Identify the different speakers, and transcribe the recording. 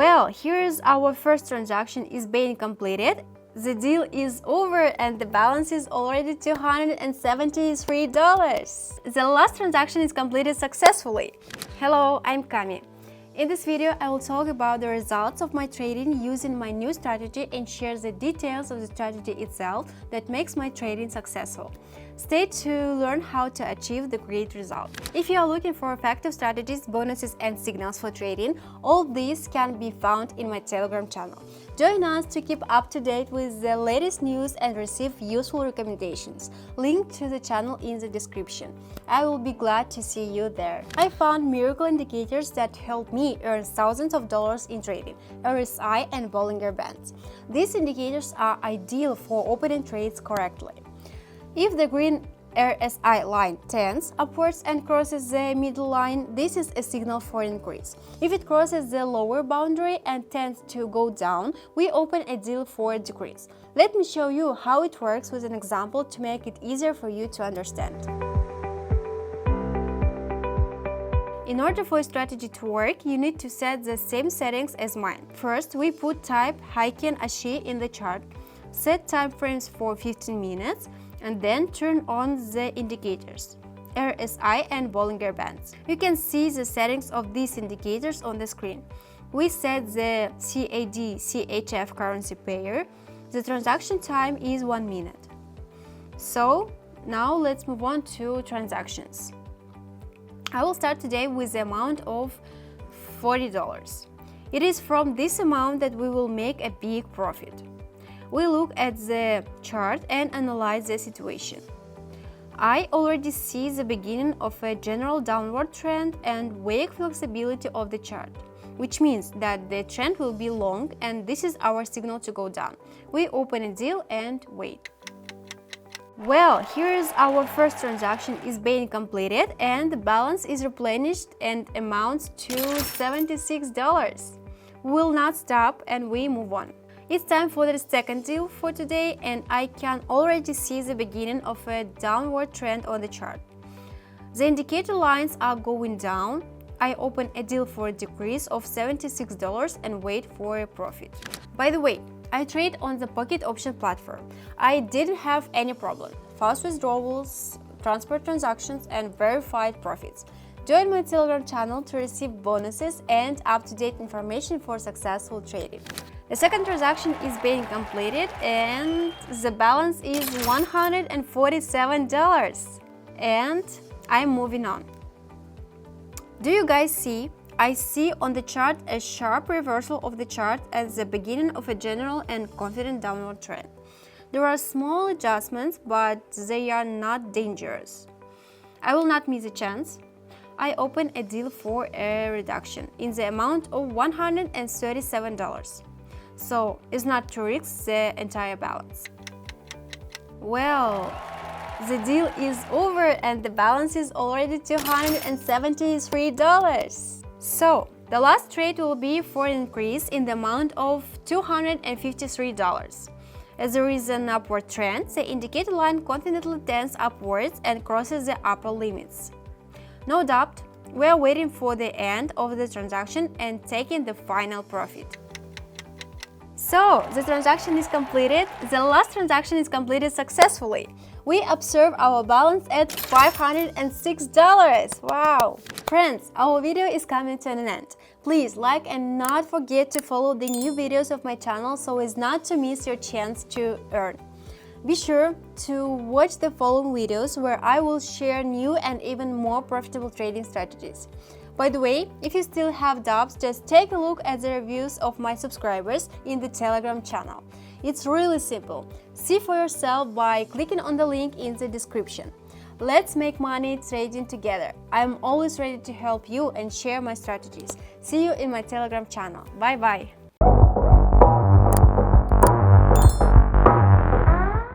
Speaker 1: Well, here's our first transaction is being completed. The deal is over and the balance is already $273. The last transaction is completed successfully. Hello, I'm Kami. In this video, I will talk about the results of my trading using my new strategy and share the details of the strategy itself that makes my trading successful. Stay to learn how to achieve the great result. If you are looking for effective strategies, bonuses and signals for trading, all these can be found in my Telegram channel. Join us to keep up to date with the latest news and receive useful recommendations. Link to the channel in the description. I will be glad to see you there. I found miracle indicators that help me earn thousands of dollars in trading, RSI and Bollinger Bands. These indicators are ideal for opening trades correctly. If the green RSI line tends upwards and crosses the middle line, this is a signal for increase. If it crosses the lower boundary and tends to go down, we open a deal for a decrease. Let me show you how it works with an example to make it easier for you to understand. In order for a strategy to work, you need to set the same settings as mine. First, we put type Heiken Ashi in the chart, set time frames for 15 minutes, and then turn on the indicators, RSI and Bollinger Bands. You can see the settings of these indicators on the screen. We set the CAD-CHF currency pair. The transaction time is 1 minute. So now let's move on to transactions. I will start today with the amount of $40. It is from this amount that we will make a big profit. We look at the chart and analyze the situation. I already see the beginning of a general downward trend and weak flexibility of the chart, which means that the trend will be long and this is our signal to go down. We open a deal and wait. Well, here's our first transaction is being completed and the balance is replenished and amounts to $76. We will not stop and we move on. It's time for the second deal for today and I can already see the beginning of a downward trend on the chart. The indicator lines are going down. I open a deal for a decrease of $76 and wait for a profit. By the way, I trade on the Pocket Option platform. I didn't have any problem. Fast withdrawals, transfer transactions and verified profits. Join my Telegram channel to receive bonuses and up-to-date information for successful trading. The second transaction is being completed and the balance is $147 and I'm moving on. Do you guys see? I see on the chart a sharp reversal of the chart at the beginning of a general and confident downward trend. There are small adjustments, but they are not dangerous. I will not miss a chance. I open a deal for a reduction in the amount of $137. So it's not to risk the entire balance. Well, the deal is over and the balance is already $273. So the last trade will be for an increase in the amount of $253. As there is an upward trend, the indicator line confidently tends upwards and crosses the upper limits. No doubt, we are waiting for the end of the transaction and taking the final profit. So, the transaction is completed. The last transaction is completed successfully. We observe our balance at $506. Wow! Friends, our video is coming to an end. Please like and not forget to follow the new videos of my channel so as not to miss your chance to earn. Be sure to watch the following videos where I will share new and even more profitable trading strategies. By the way, if you still have doubts, just take a look at the reviews of my subscribers in the Telegram channel. It's really simple. See for yourself by clicking on the link in the description. Let's make money trading together. I'm always ready to help you and share my strategies. See you in my Telegram channel. Bye bye.